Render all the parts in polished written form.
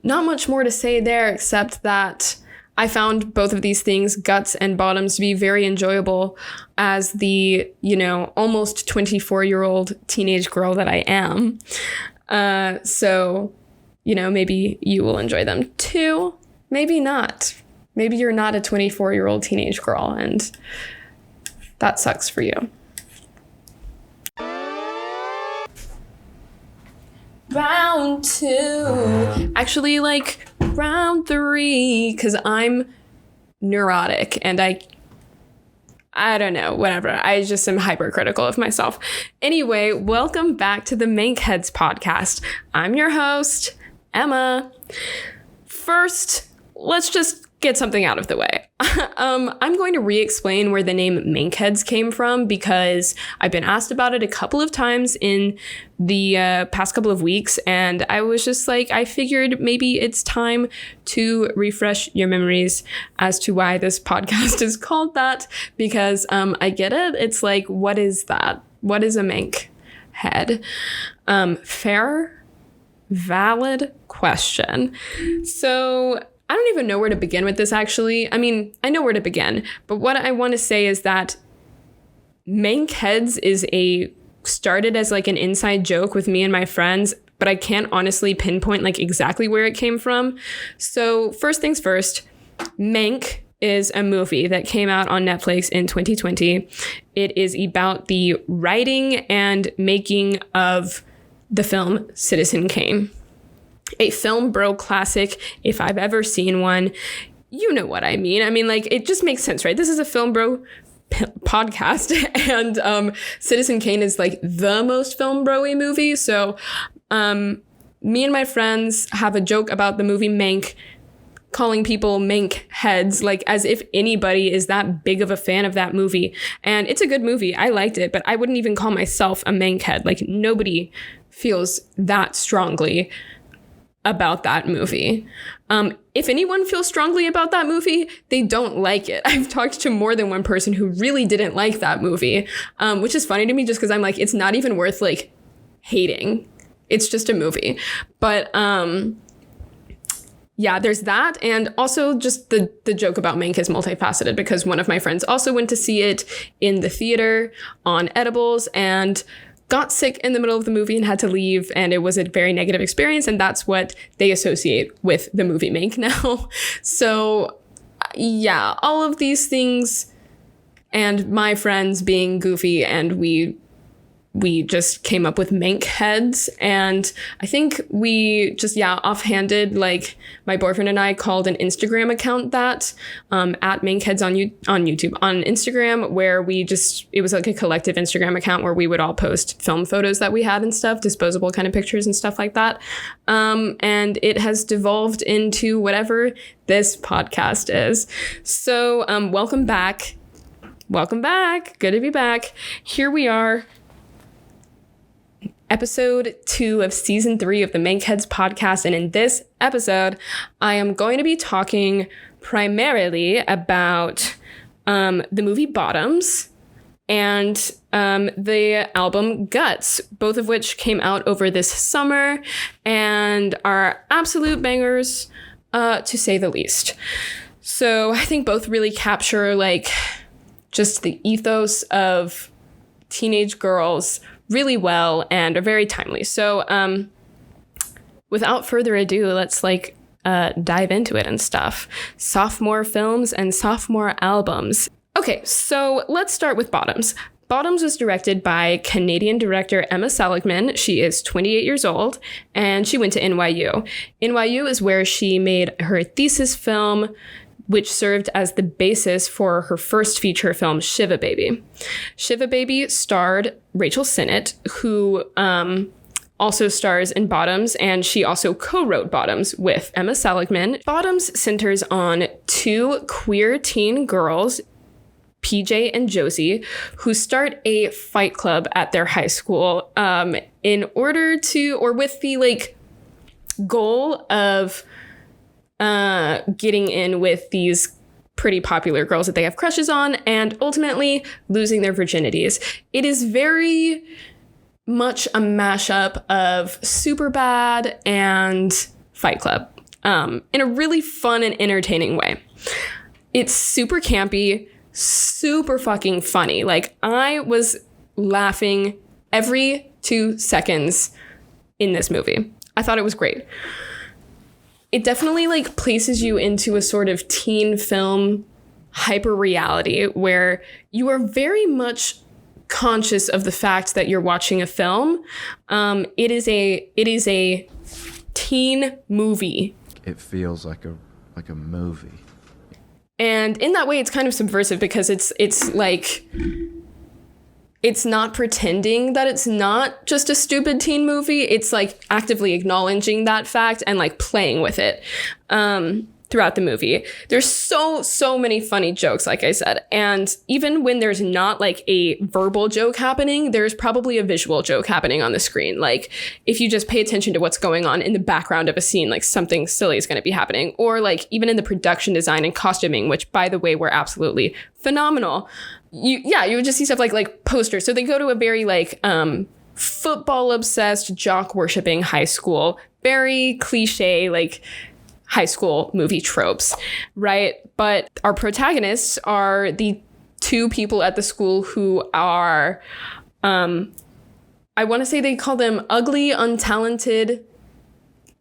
not much more to say there except that I found both of these things, Guts and Bottoms, to be very enjoyable as the, almost 24-year-old teenage girl that I am. So, maybe you will enjoy them too. Maybe not. Maybe you're not a 24-year-old teenage girl and that sucks for you. Round 2. Actually, round 3, because I'm neurotic and I don't know, whatever. I just am hypercritical of myself. Anyway, welcome back to the Mankheads Podcast. I'm your host, Emma. First, let's just get something out of the way. I'm going to re-explain where the name Mankheads came from because I've been asked about it a couple of times in the past couple of weeks, and I was just I figured maybe it's time to refresh your memories as to why this podcast is called that, because I get it. It's what is that? What is a mank head? Fair, valid question. So I don't even know where to begin with this, actually. I mean, I know where to begin, but what I want to say is that Mankheads started as an inside joke with me and my friends, but I can't honestly pinpoint exactly where it came from. So first things first, Mank is a movie that came out on Netflix in 2020. It is about the writing and making of the film Citizen Kane. A film bro classic, if I've ever seen one. You know what I mean. I mean, it just makes sense, right? This is a film bro podcast, and Citizen Kane is the most film bro-y movie. So me and my friends have a joke about the movie Mank, calling people Mank heads, as if anybody is that big of a fan of that movie. And it's a good movie. I liked it, but I wouldn't even call myself a Mank head. Nobody feels that strongly about that movie. If anyone feels strongly about that movie, they don't like it. I've talked to more than one person who really didn't like that movie, which is funny to me just because I'm it's not even worth hating. It's just a movie. But yeah, there's that. And also just the joke about Mank is multifaceted because one of my friends also went to see it in the theater on edibles and got sick in the middle of the movie and had to leave, and it was a very negative experience, and that's what they associate with the movie Mank now. So yeah, all of these things and my friends being goofy, and we just came up with Mank heads. And I think we just, offhanded, my boyfriend and I called an Instagram account that, at Mankheads on YouTube, on Instagram, where it was a collective Instagram account where we would all post film photos that we had and stuff, disposable kind of pictures and stuff like that. And it has devolved into whatever this podcast is. So, welcome back. Welcome back. Good to be back. Here we are. Episode 2 of season 3 of the Mankheads Podcast. And in this episode, I am going to be talking primarily about the movie Bottoms and the album Guts, both of which came out over this summer and are absolute bangers, to say the least. So I think both really capture just the ethos of teenage girls really well and are very timely. So without further ado, let's dive into it and stuff. Sophomore films and sophomore albums. Okay, so let's start with Bottoms. Bottoms was directed by Canadian director Emma Seligman. She is 28 years old and she went to NYU. NYU is where she made her thesis film, which served as the basis for her first feature film, Shiva Baby. Shiva Baby starred Rachel Sennett, who also stars in Bottoms, and she also co-wrote Bottoms with Emma Seligman. Bottoms centers on two queer teen girls, PJ and Josie, who start a fight club at their high school in order to, or with the goal of getting in with these pretty popular girls that they have crushes on and ultimately losing their virginities. It is very much a mashup of Superbad and Fight Club. in a really fun and entertaining way. It's super campy, super fucking funny. Like, I was laughing every 2 seconds in this movie. I thought it was great. It definitely like places you into a sort of teen film hyper reality where you are very much conscious of the fact that you're watching a film. It is a teen movie. It feels like a movie. And in that way, it's kind of subversive because it's like, it's not pretending that it's not just a stupid teen movie. It's like actively acknowledging that fact and like playing with it throughout the movie. There's so many funny jokes, like I said. And even when there's not like a verbal joke happening, there's probably a visual joke happening on the screen. Like, if you just pay attention to what's going on in the background of a scene, like something silly is going to be happening. Or like even in the production design and costuming, which by the way, were absolutely phenomenal. You would just see stuff like posters. So they go to a very like football obsessed, jock worshipping high school, very cliche like high school movie tropes, right? But our protagonists are the 2 people at the school who are, I want to say they call them ugly, untalented,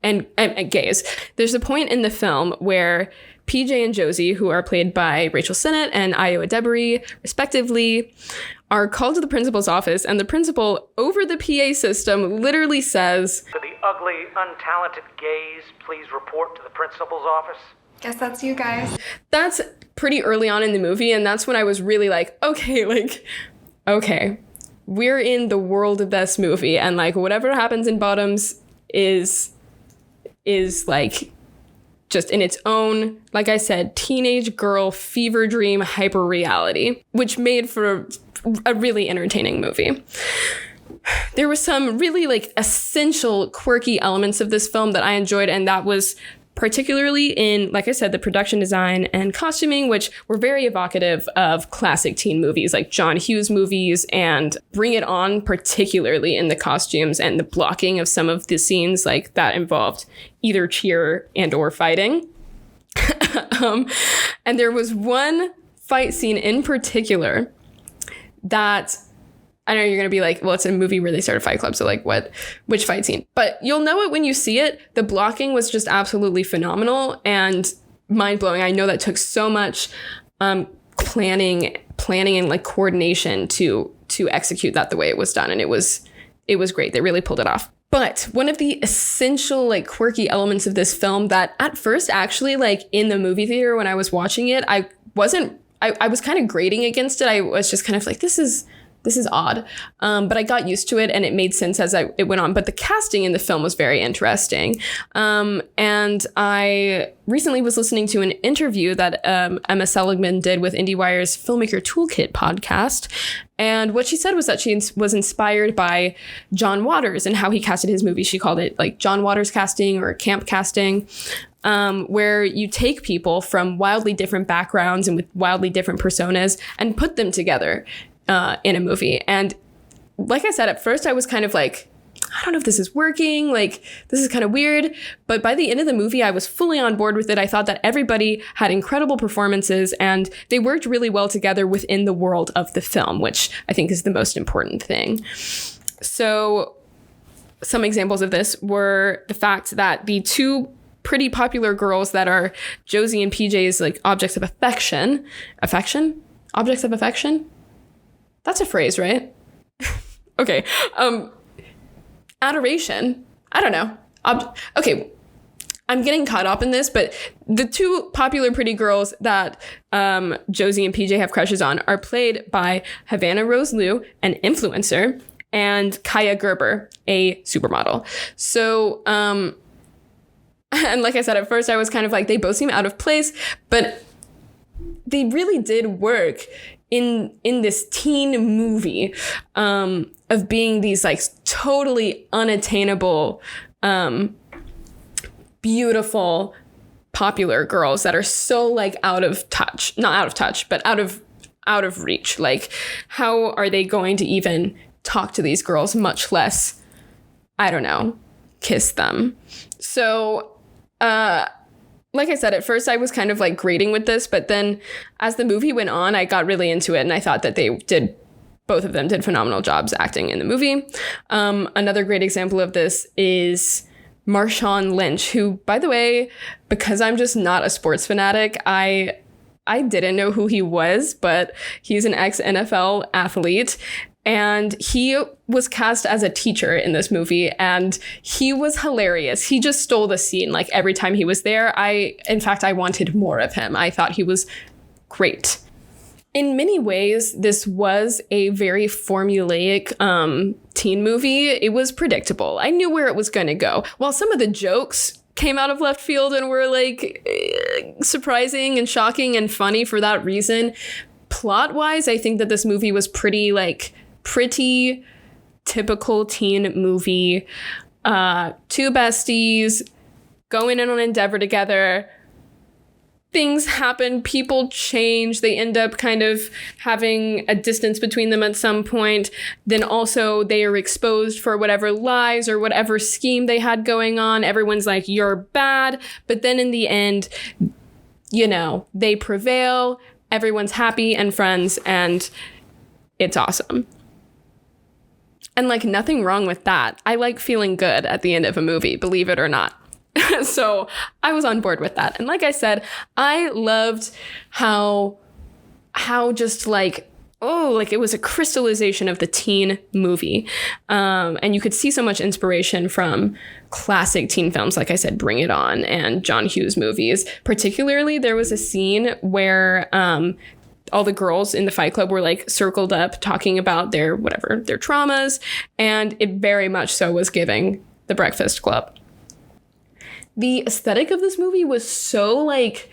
and gays. There's a point in the film where PJ and Josie, who are played by Rachel Sennett and Io Adebari, respectively, are called to the principal's office, and the principal, over the PA system, literally says, "To the ugly, untalented gays, please report to the principal's office." Guess that's you guys. That's pretty early on in the movie, and that's when I was really like, okay, we're in the world of this movie, and like whatever happens in Bottoms is like just in its own, like I said, teenage girl fever dream hyper reality, which made for a really entertaining movie. There was some really like essential quirky elements of this film that I enjoyed, and that was particularly in, like I said, the production design and costuming, which were very evocative of classic teen movies like John Hughes movies, and Bring It On, particularly in the costumes and the blocking of some of the scenes like that involved either cheer and or fighting. And there was one fight scene in particular that I know you're going to be like, well, it's a movie where they start a fight club. So like which fight scene? But you'll know it when you see it. The blocking was just absolutely phenomenal and mind blowing. I know that took so much planning and like coordination to execute that the way it was done. And it was great. They really pulled it off. But one of the essential like quirky elements of this film that at first actually like in the movie theater when I was watching it, I was kind of grating against it. I was just kind of like, this is odd. But I got used to it and it made sense as it went on. But the casting in the film was very interesting. And I recently was listening to an interview that Emma Seligman did with IndieWire's Filmmaker Toolkit podcast. And what she said was that she was inspired by John Waters and how he casted his movie. She called it like John Waters casting or camp casting. Where you take people from wildly different backgrounds and with wildly different personas and put them together in a movie. And like I said, at first I was kind of like, I don't know if this is working, like this is kind of weird. But by the end of the movie, I was fully on board with it. I thought that everybody had incredible performances and they worked really well together within the world of the film, which I think is the most important thing. So some examples of this were the fact that the 2 pretty popular girls that are Josie and PJ's like objects of affection. Objects of affection? That's a phrase, right? Okay. Adoration. I don't know. Okay. I'm getting caught up in this, but the 2 popular pretty girls that Josie and PJ have crushes on are played by Havana Rose Liu, an influencer, and Kaya Gerber, a supermodel. So, and like I said, at first I was kind of like, they both seem out of place, but they really did work in this teen movie of being these like totally unattainable, beautiful, popular girls that are so like not out of touch, but out of reach. Like, how are they going to even talk to these girls, much less, I don't know, kiss them? So like I said, at first I was kind of like grading with this, but then as the movie went on, I got really into it, and I thought that both of them did phenomenal jobs acting in the movie. Another great example of this is Marshawn Lynch, who, by the way, because I'm just not a sports fanatic, I didn't know who he was, but he's an ex-NFL athlete. And he was cast as a teacher in this movie, and he was hilarious. He just stole the scene. Like, every time he was there, in fact, I wanted more of him. I thought he was great. In many ways, this was a very formulaic teen movie. It was predictable. I knew where it was going to go. While some of the jokes came out of left field and were like surprising and shocking and funny for that reason, plot-wise, I think that this movie was pretty typical teen movie. Two besties going in on an endeavor together. Things happen, people change, they end up kind of having a distance between them at some point. Then also they are exposed for whatever lies or whatever scheme they had going on. Everyone's like, you're bad. But then in the end, they prevail. Everyone's happy and friends, and it's awesome. And like, nothing wrong with that. I like feeling good at the end of a movie, believe it or not. So I was on board with that. And like I said, I loved how just like, it was a crystallization of the teen movie. And you could see so much inspiration from classic teen films, like I said, Bring It On and John Hughes movies. Particularly, there was a scene where all the girls in the Fight Club were like circled up talking about their traumas. And it very much so was giving The Breakfast Club. The aesthetic of this movie was so like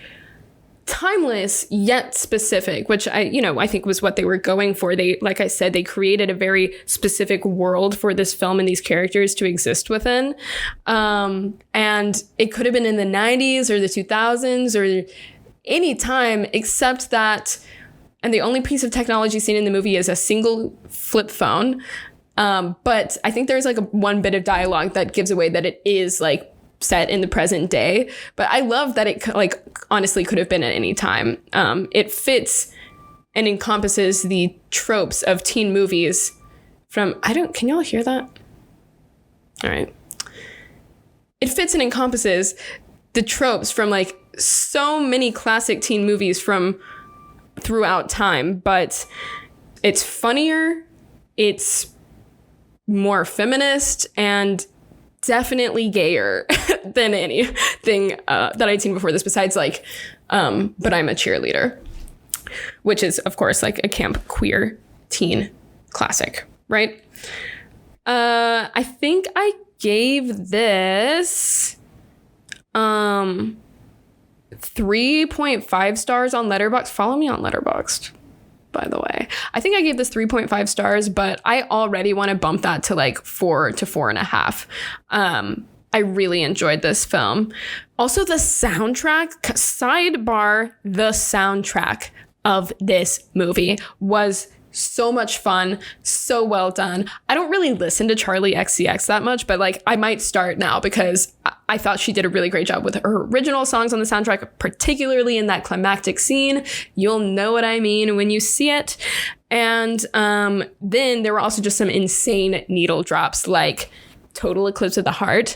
timeless yet specific, which I think was what they were going for. They, like I said, they created a very specific world for this film and these characters to exist within. And it could have been in the 90s or the 2000s or any time except that, and the only piece of technology seen in the movie is a single flip phone. But I think there's like one bit of dialogue that gives away that it is like set in the present day. But I love that it like honestly could have been at any time. It fits and encompasses the tropes of teen movies from, can y'all hear that? All right. It fits and encompasses the tropes from like so many classic teen movies from throughout time, but it's funnier, it's more feminist, and definitely gayer than anything that I'd seen before this, besides like But I'm a Cheerleader, which is of course like a camp queer teen classic, right? I think I gave this 3.5 stars on Letterboxd. Follow me on Letterboxd, by the way. I think I gave this 3.5 stars, but I already want to bump that to like 4 to 4.5. I really enjoyed this film. Also, the soundtrack, sidebar, the soundtrack of this movie was so much fun, so well done. I don't really listen to Charli XCX that much, but like I might start now because I thought she did a really great job with her original songs on the soundtrack, particularly in that climactic scene. You'll know what I mean when you see it. And then there were also just some insane needle drops like Total Eclipse of the Heart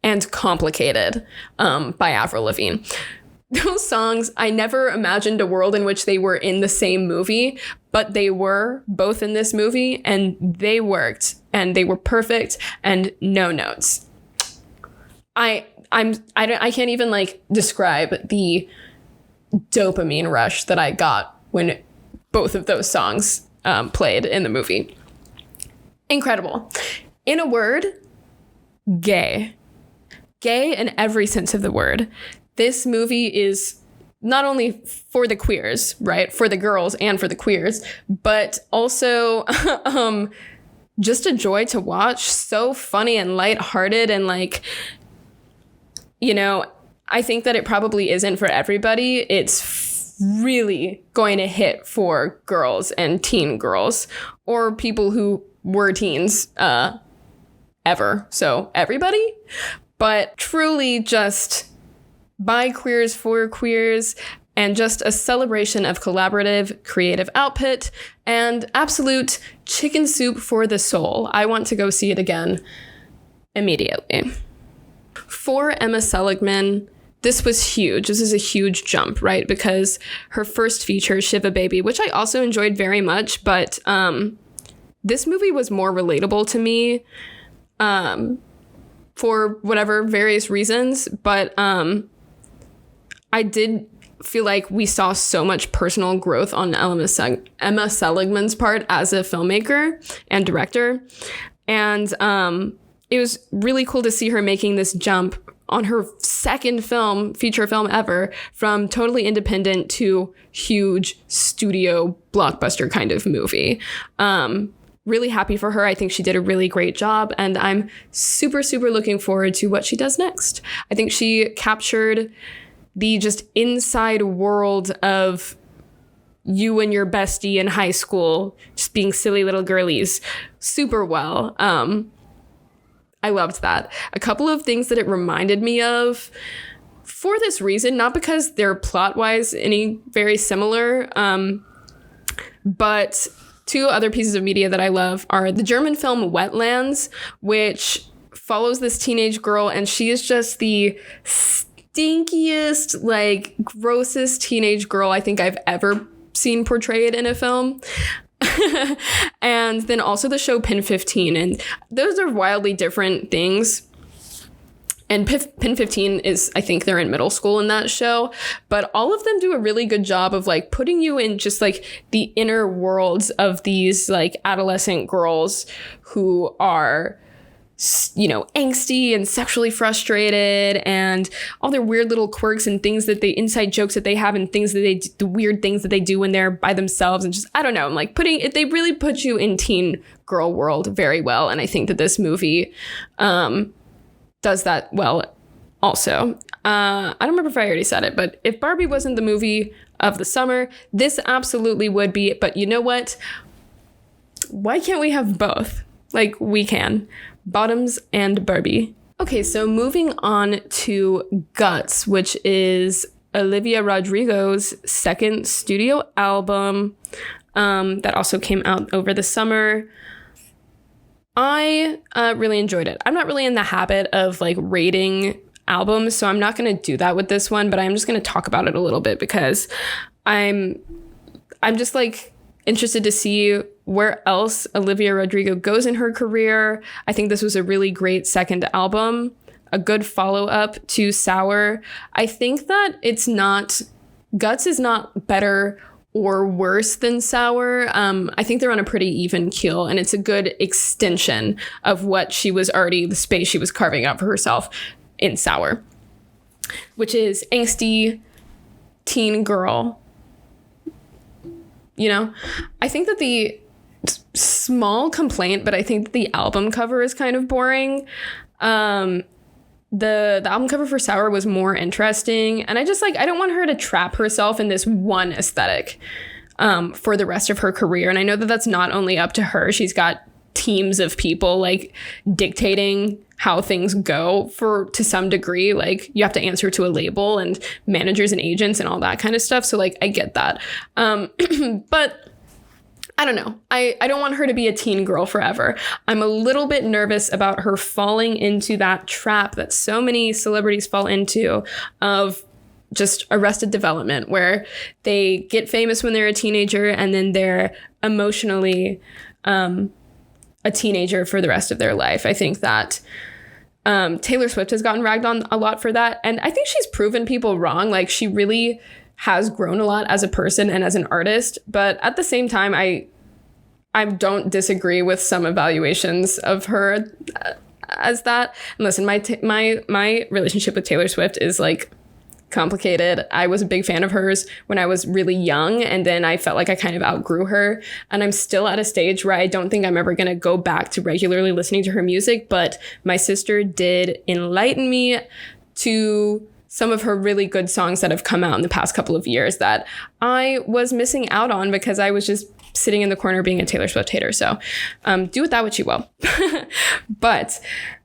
and Complicated by Avril Lavigne. Those songs, I never imagined a world in which they were in the same movie, but they were both in this movie and they worked and they were perfect and no notes. I can't even like describe the dopamine rush that I got when both of those songs played in the movie. Incredible. In a word, gay. Gay in every sense of the word. This movie is not only for the queers, right? For the girls and for the queers, but also just a joy to watch. So funny and lighthearted and like, you know, I think that it probably isn't for everybody. It's really going to hit for girls and teen girls or people who were teens ever. So everybody. but truly just by queers for queers, and just a celebration of collaborative creative output and absolute chicken soup for the soul. I want to go see it again immediately. For Emma Seligman, this was huge. This is a huge jump, right? Because her first feature, Shiva Baby, which I also enjoyed very much, but this movie was more relatable to me for whatever various reasons. But I did feel like we saw so much personal growth on Emma Seligman's part as a filmmaker and director. And it was really cool to see her making this jump on her second feature film ever, from totally independent to huge studio blockbuster kind of movie. Really happy for her. I think she did a really great job, and I'm super, super looking forward to what she does next. I think she captured the just inside world of you and your bestie in high school just being silly little girlies super well. I loved that. A couple of things that it reminded me of for this reason, not because they're plot-wise any very similar, but two other pieces of media that I love are the German film Wetlands, which follows this teenage girl, and she is just the stinkiest, like, grossest teenage girl I think I've ever seen portrayed in a film. And then also the show Pin 15, and those are wildly different things. And Pin 15 is, I think they're in middle school in that show, but all of them do a really good job of like putting you in just like the inner worlds of these like adolescent girls who are, you know, angsty and sexually frustrated, and all their weird little quirks and things that they, inside jokes that they have, and things that they, the weird things that they do when they're by themselves, and just, I don't know, I'm like they really put you in teen girl world very well. And I think that this movie, does that well also. I don't remember if I already said it, but if Barbie wasn't the movie of the summer, this absolutely would be. But you know what? Why can't we have both? Like, we can. Bottoms and Barbie. Okay, so moving on to Guts, which is Olivia Rodrigo's second studio album that also came out over the summer. I really enjoyed it. I'm not really in the habit of like rating albums, so I'm not going to do that with this one, but I'm just going to talk about it a little bit because I'm just like interested to see where else Olivia Rodrigo goes in her career. I think this was a really great second album, a good follow-up to Sour. I think that Guts is not better or worse than Sour. I think they're on a pretty even keel, and it's a good extension of what she was already, the space she was carving out for herself in Sour, which is angsty teen girl. You know, I think that the small complaint, but I think that the album cover is kind of boring. The album cover for Sour was more interesting, and I don't want her to trap herself in this one aesthetic for the rest of her career. And I know that that's not only up to her. She's got teams of people like dictating how things go to some degree. Like, you have to answer to a label and managers and agents and all that kind of stuff. So like, I get that. But I don't know. I don't want her to be a teen girl forever. I'm a little bit nervous about her falling into that trap that so many celebrities fall into of just Arrested Development, where they get famous when they're a teenager and then they're emotionally a teenager for the rest of their life. I think that Taylor Swift has gotten ragged on a lot for that. And I think she's proven people wrong. Like, she really has grown a lot as a person and as an artist. But at the same time, I don't disagree with some evaluations of her as that. And listen, my relationship with Taylor Swift is like complicated. I was a big fan of hers when I was really young, and then I felt like I kind of outgrew her. And I'm still at a stage where I don't think I'm ever going to go back to regularly listening to her music. But my sister did enlighten me to some of her really good songs that have come out in the past couple of years that I was missing out on because I was just sitting in the corner being a Taylor Swift hater. So do with that what you will. But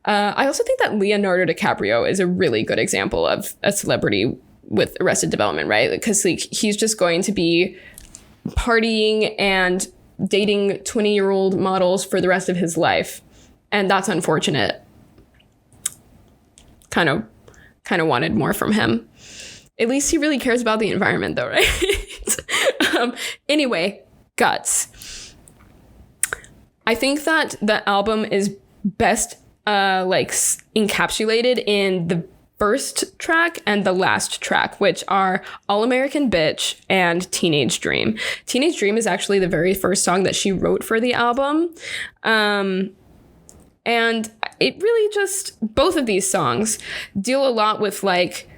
I also think that Leonardo DiCaprio is a really good example of a celebrity with Arrested Development, right? Because like he's just going to be partying and dating 20-year-old models for the rest of his life, and that's unfortunate. Kind of wanted more from him. At least he really cares about the environment, though, right? Anyway, Guts. I think that the album is best encapsulated in the first track and the last track, which are All American Bitch and Teenage Dream. Teenage Dream is actually the very first song that she wrote for the album. And it really just, both of these songs deal a lot with like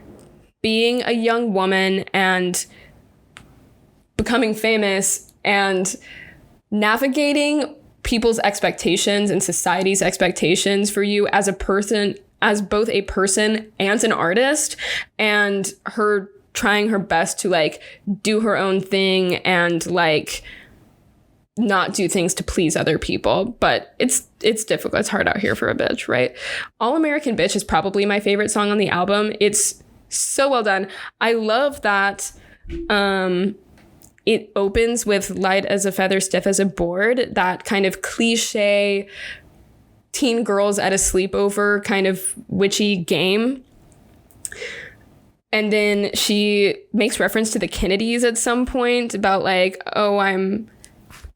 being a young woman and becoming famous and navigating people's expectations and society's expectations for you as a person, as both a person and an artist, and her trying her best to like do her own thing and like not do things to please other people. But it's difficult. It's hard out here for a bitch, right? All American Bitch is probably my favorite song on the album. It's so well done. I love that it opens with light as a feather, stiff as a board, that kind of cliche teen girls at a sleepover kind of witchy game. And then she makes reference to the Kennedys at some point about like, oh, I'm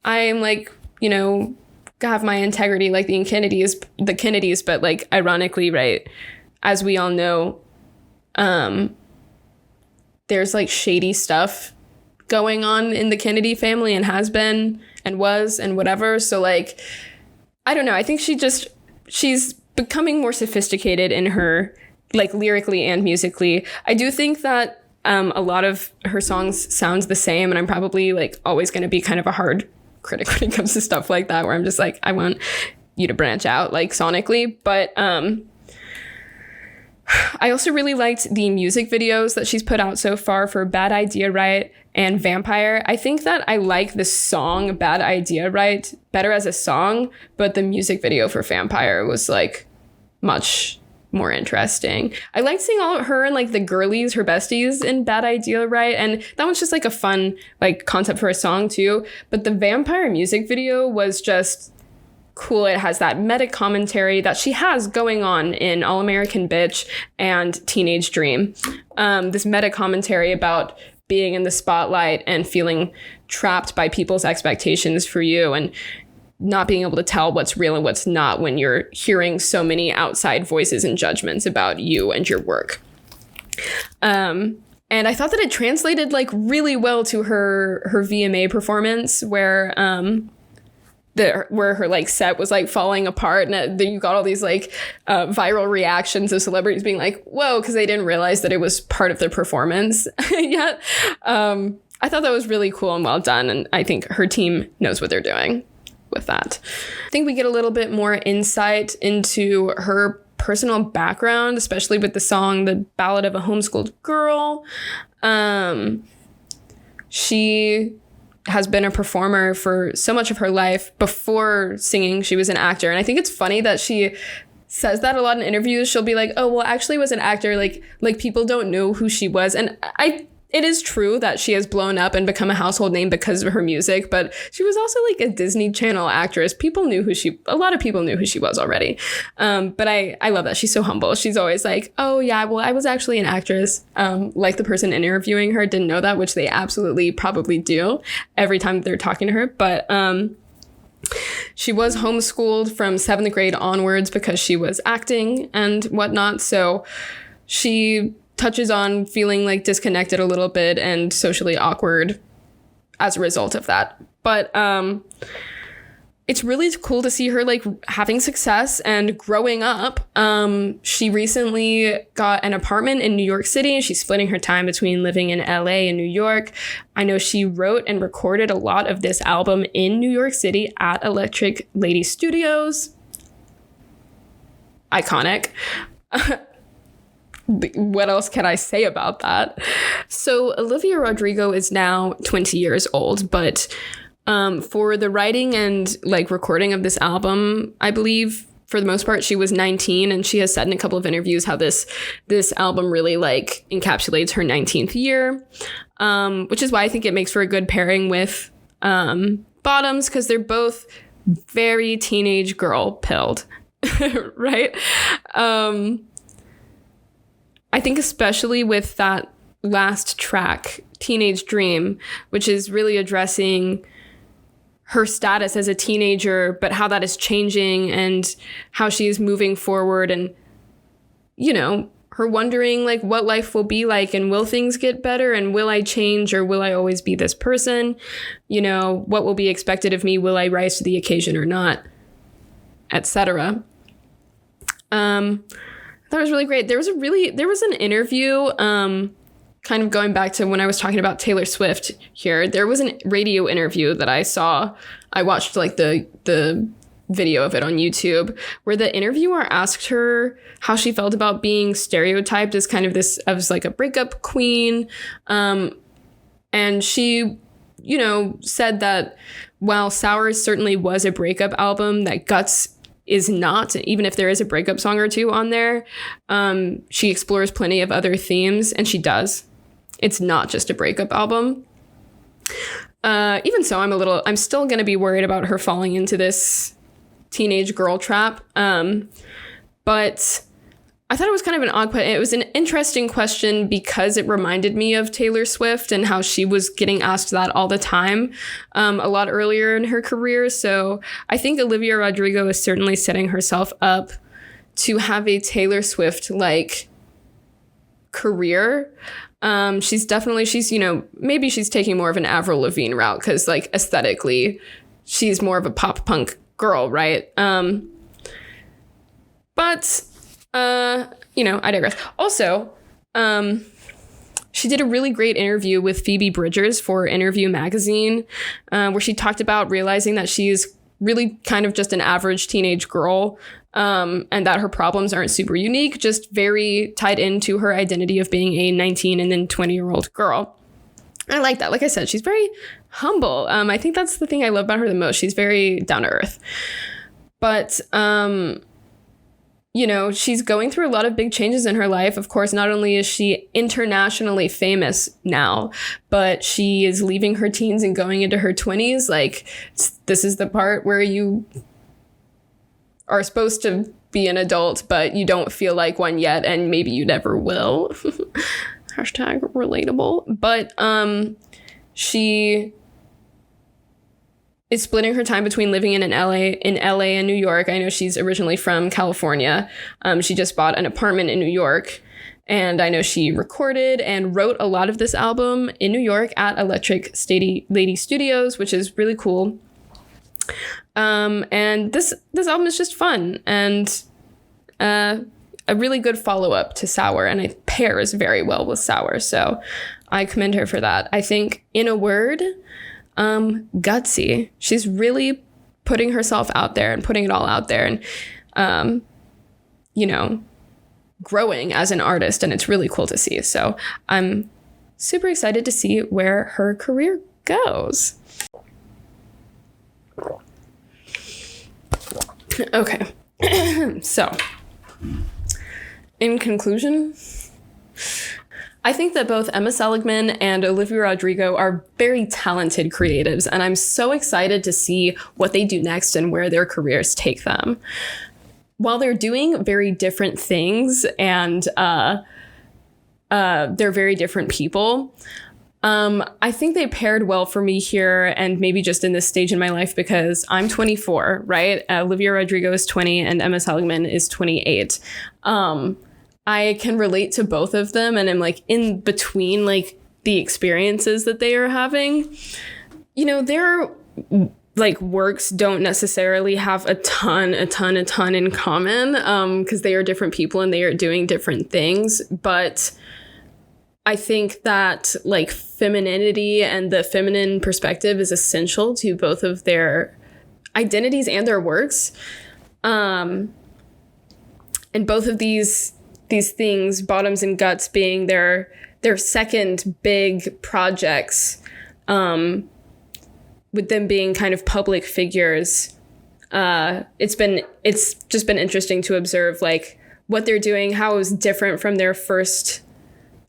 like, you know, have my integrity like the Kennedys, but like ironically, right, as we all know, there's like shady stuff going on in the Kennedy family and has been and was and whatever. So like, I don't know. I think she's becoming more sophisticated in her, like lyrically and musically. I do think that a lot of her songs sound the same, and I'm probably like always going to be kind of a hard critic when it comes to stuff like that, where I'm just like, I want you to branch out like sonically. But I also really liked the music videos that she's put out so far for Bad Idea Right and Vampire. I think that I like the song Bad Idea Right better as a song, but the music video for Vampire was like much more interesting. I liked seeing all of her and like the girlies, her besties in Bad Idea Right, and that one's just like a fun like concept for a song too. But the Vampire music video was just cool. It has that meta commentary that she has going on in All American Bitch and Teenage Dream. This meta commentary about being in the spotlight and feeling trapped by people's expectations for you and not being able to tell what's real and what's not when you're hearing so many outside voices and judgments about you and your work. And I thought that it translated like really well to her VMA performance, where her like set was like falling apart, and then you got all these like viral reactions of celebrities being like, whoa, because they didn't realize that it was part of their performance yet. I thought that was really cool and well done, and I think her team knows what they're doing with that. I think we get a little bit more insight into her personal background, especially with the song The Ballad of a Homeschooled Girl. She has been a performer for so much of her life. Before singing, she was an actor. And I think it's funny that she says that a lot in interviews. She'll be like, oh, well, actually was an actor. Like people don't know who she was. And it is true that she has blown up and become a household name because of her music, but she was also like a Disney Channel actress. A lot of people knew who she was already. But I love that. She's so humble. She's always like, oh yeah, well, I was actually an actress. Like the person interviewing her didn't know that, which they absolutely probably do every time they're talking to her. But she was homeschooled from 7th grade onwards because she was acting and whatnot. So she touches on feeling like disconnected a little bit and socially awkward as a result of that. But it's really cool to see her like having success and growing up. She recently got an apartment in New York City, and she's splitting her time between living in LA and New York. I know she wrote and recorded a lot of this album in New York City at Electric Lady Studios. Iconic. What else can I say about that? So Olivia Rodrigo is now 20 years old, but for the writing and like recording of this album, I believe for the most part, she was 19, and she has said in a couple of interviews how this album really like encapsulates her 19th year, which is why I think it makes for a good pairing with Bottoms, because they're both very teenage girl pilled, right? I think especially with that last track, Teenage Dream, which is really addressing her status as a teenager, but how that is changing and how she is moving forward, and, you know, her wondering like what life will be like, and will things get better, and will I change, or will I always be this person? You know, what will be expected of me? Will I rise to the occasion or not? Etc. That was really great. There was an interview, kind of going back to when I was talking about Taylor Swift here. There was a radio interview that I saw. I watched like the video of it on YouTube, where the interviewer asked her how she felt about being stereotyped as kind of this, as like a breakup queen. And she, you know, said that while Sours certainly was a breakup album, that Guts is not, even if there is a breakup song or two on there. She explores plenty of other themes, and she does. It's not just a breakup album. Even so, I'm still going to be worried about her falling into this teenage girl trap. But I thought it was kind of an odd question. It was an interesting question because it reminded me of Taylor Swift and how she was getting asked that all the time, a lot earlier in her career. So I think Olivia Rodrigo is certainly setting herself up to have a Taylor Swift like career. She's, you know, maybe she's taking more of an Avril Lavigne route, because like aesthetically she's more of a pop punk girl, right? But you know, I digress. Also, she did a really great interview with Phoebe Bridgers for Interview Magazine, where she talked about realizing that she's really kind of just an average teenage girl, and that her problems aren't super unique, just very tied into her identity of being a 19 and then 20-year-old girl. And I like that. Like I said, she's very humble. I think that's the thing I love about her the most. She's very down to earth. But, you know, she's going through a lot of big changes in her life. Of course, not only is she internationally famous now, but she is leaving her teens and going into her 20s. Like, this is the part where you are supposed to be an adult, but you don't feel like one yet, and maybe you never will. Hashtag relatable. But she is splitting her time between living in LA and New York. I know she's originally from California. She just bought an apartment in New York, and I know she recorded and wrote a lot of this album in New York at Electric Lady Studios, which is really cool. And this album is just fun and a really good follow-up to Sour, and it pairs very well with Sour, so I commend her for that. I think, in a word, gutsy. She's really putting herself out there and putting it all out there, and you know, growing as an artist, and it's really cool to see. So I'm super excited to see where her career goes. Okay. So, in conclusion, I think that both Emma Seligman and Olivia Rodrigo are very talented creatives, and I'm so excited to see what they do next and where their careers take them. While they're doing very different things and they're very different people, I think they paired well for me here, and maybe just in this stage in my life, because I'm 24, right? Olivia Rodrigo is 20 and Emma Seligman is 28. I can relate to both of them, and I'm like in between like the experiences that they are having. You know, their like works don't necessarily have a ton in common, because they are different people and they are doing different things. But I think that like femininity and the feminine perspective is essential to both of their identities and their works. And both of these things, Bottoms and Guts being their second big projects, with them being kind of public figures, It's just been interesting to observe like what they're doing, how it was different from their first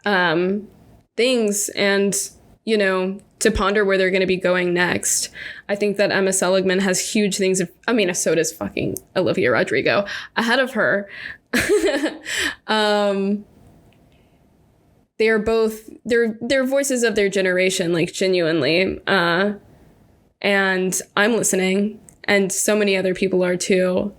things, and you know, to ponder where they're going to be going next. I think that Emma Seligman has huge things. So does fucking Olivia Rodrigo ahead of her. They're both, they're voices of their generation, like genuinely. And I'm listening, and so many other people are too.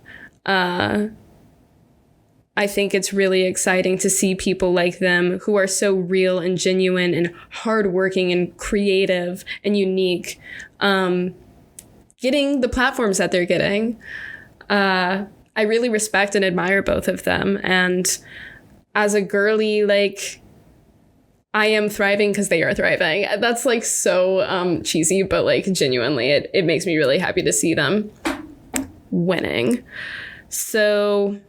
I think it's really exciting to see people like them who are so real and genuine and hardworking and creative and unique, getting the platforms that they're getting. I really respect and admire both of them. And as a girly, like, I am thriving because they are thriving. That's like so cheesy, but like genuinely, it makes me really happy to see them winning. So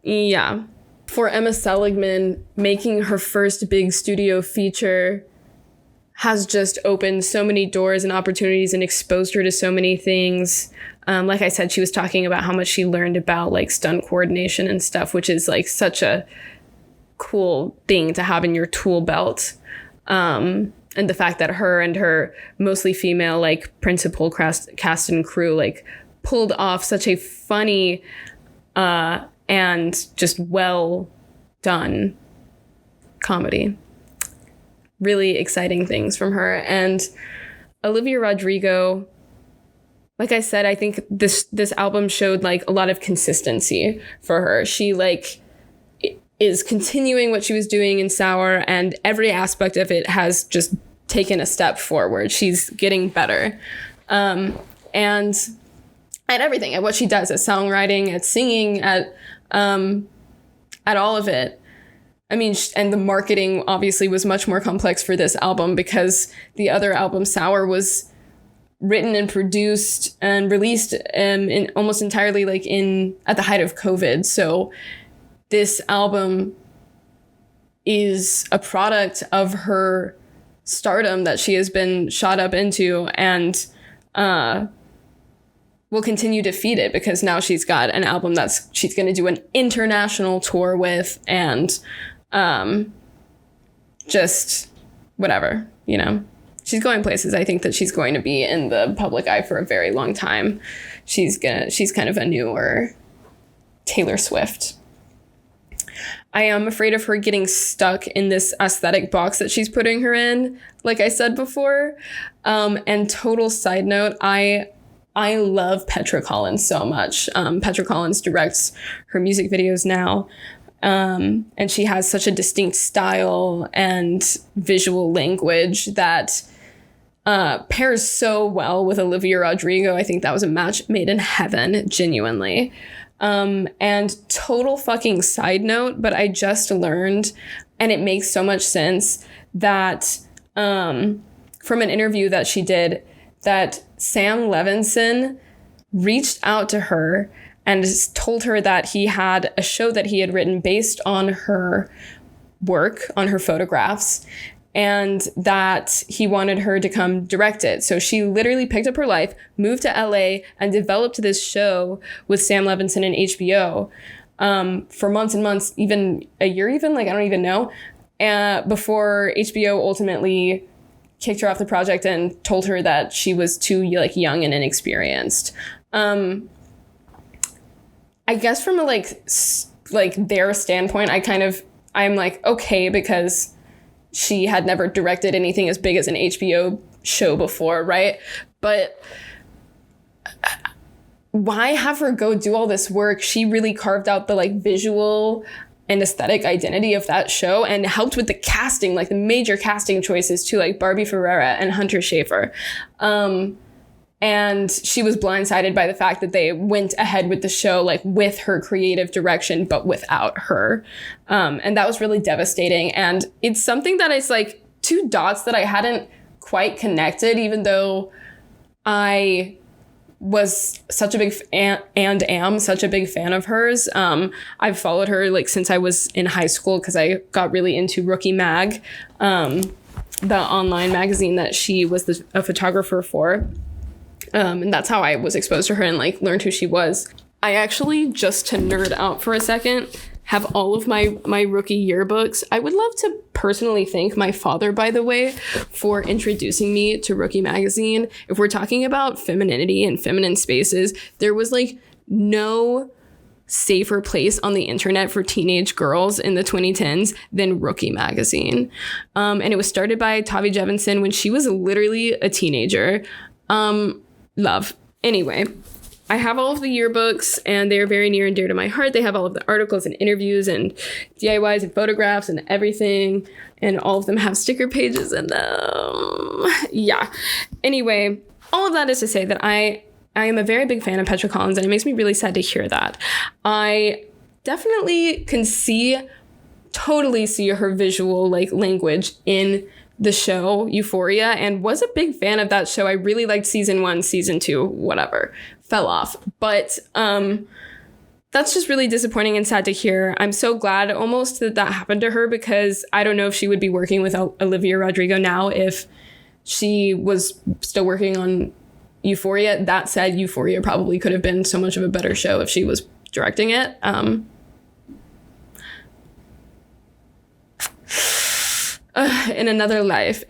yeah, for Emma Seligman, making her first big studio feature has just opened so many doors and opportunities and exposed her to so many things. Like I said, she was talking about how much she learned about like stunt coordination and stuff, which is like such a cool thing to have in your tool belt. And the fact that her and her mostly female like principal cast and crew like pulled off such a funny and just well done comedy. Really exciting things from her. And Olivia Rodrigo, like I said, I think this album showed like a lot of consistency for her. She like is continuing what she was doing in Sour, and every aspect of it has just taken a step forward. She's getting better. And at everything, at what she does, at songwriting, at singing, at all of it. I mean, and the marketing obviously was much more complex for this album because the other album, Sour, was written and produced and released in almost entirely like at the height of COVID. So this album is a product of her stardom that she has been shot up into, and will continue to feed it because now she's got an album that she's going to do an international tour with, and just whatever, you know, she's going places. I think that she's going to be in the public eye for a very long time. She's kind of a newer Taylor Swift. I am afraid of her getting stuck in this aesthetic box that she's putting her in, like I said before. And total side note, I love Petra Collins so much. Petra Collins directs her music videos now. And she has such a distinct style and visual language that pairs so well with Olivia Rodrigo. I think that was a match made in heaven, genuinely. And total fucking side note, but I just learned, and it makes so much sense, that from an interview that she did, that Sam Levinson reached out to her and told her that he had a show that he had written based on her work, on her photographs, and that he wanted her to come direct it. So she literally picked up her life, moved to LA, and developed this show with Sam Levinson and HBO for months and months, even a year even, like I don't even know, before HBO ultimately kicked her off the project and told her that she was too like young and inexperienced. I guess from a like their standpoint, I'm like, okay, because she had never directed anything as big as an HBO show before, right? But why have her go do all this work? She really carved out the like visual and aesthetic identity of that show and helped with the casting, like the major casting choices too, like Barbie Ferreira and Hunter Schafer. And she was blindsided by the fact that they went ahead with the show, like with her creative direction, but without her. And that was really devastating. And it's something that is like two dots that I hadn't quite connected, even though I was such a big am such a big fan of hers. I've followed her like since I was in high school because I got really into Rookie Mag, the online magazine that she was a photographer for. And that's how I was exposed to her and like learned who she was. I actually, just to nerd out for a second, have all of my rookie yearbooks. I would love to personally thank my father, by the way, for introducing me to Rookie magazine. If we're talking about femininity and feminine spaces, there was like no safer place on the internet for teenage girls in the 2010s than Rookie magazine. And it was started by Tavi Jevinson when she was literally a teenager. Love. Anyway, I have all of the yearbooks and they're very near and dear to my heart. They have all of the articles and interviews and DIYs and photographs and everything. And all of them have sticker pages in them. Yeah. Anyway, all of that is to say that I am a very big fan of Petra Collins, and it makes me really sad to hear that. I definitely can totally see her visual like language in the show Euphoria, and was a big fan of that show. I really liked season 1, season 2, whatever. Fell off. But that's just really disappointing and sad to hear. I'm so glad almost that happened to her, because I don't know if she would be working with Olivia Rodrigo now if she was still working on Euphoria. That said, Euphoria probably could have been so much of a better show if she was directing it. In another life,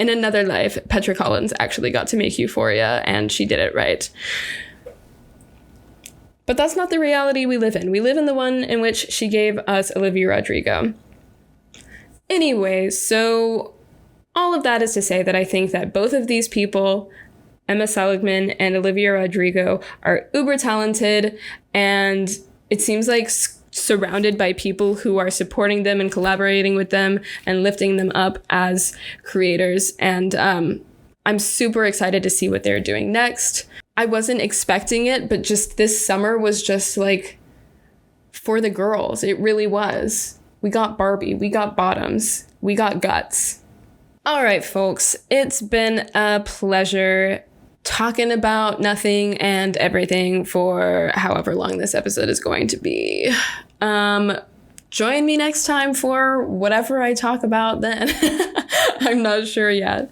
Petra Collins actually got to make Euphoria, and she did it right. But that's not the reality we live in. We live in the one in which she gave us Olivia Rodrigo. Anyway, so all of that is to say that I think that both of these people, Emma Seligman and Olivia Rodrigo, are uber talented, and it seems like surrounded by people who are supporting them and collaborating with them and lifting them up as creators. And I'm super excited to see what they're doing next. I wasn't expecting it, but just this summer was just like for the girls. It really was. We got Barbie, we got Bottoms, we got Guts. All right, folks, it's been a pleasure talking about nothing and everything for however long this episode is going to be. Join me next time for whatever I talk about then. I'm not sure yet.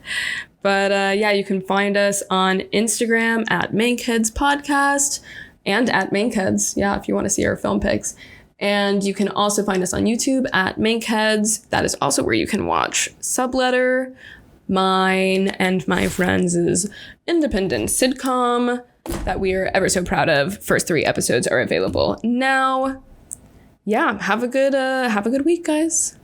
But yeah, you can find us on Instagram at Mankheads Podcast and at Mankheads. Yeah, if you want to see our film pics. And you can also find us on YouTube at Mankheads. That is also where you can watch Subletter, mine and my friends' independent sitcom that we are ever so proud of. First 3 episodes are available now. Yeah, have a good week, guys.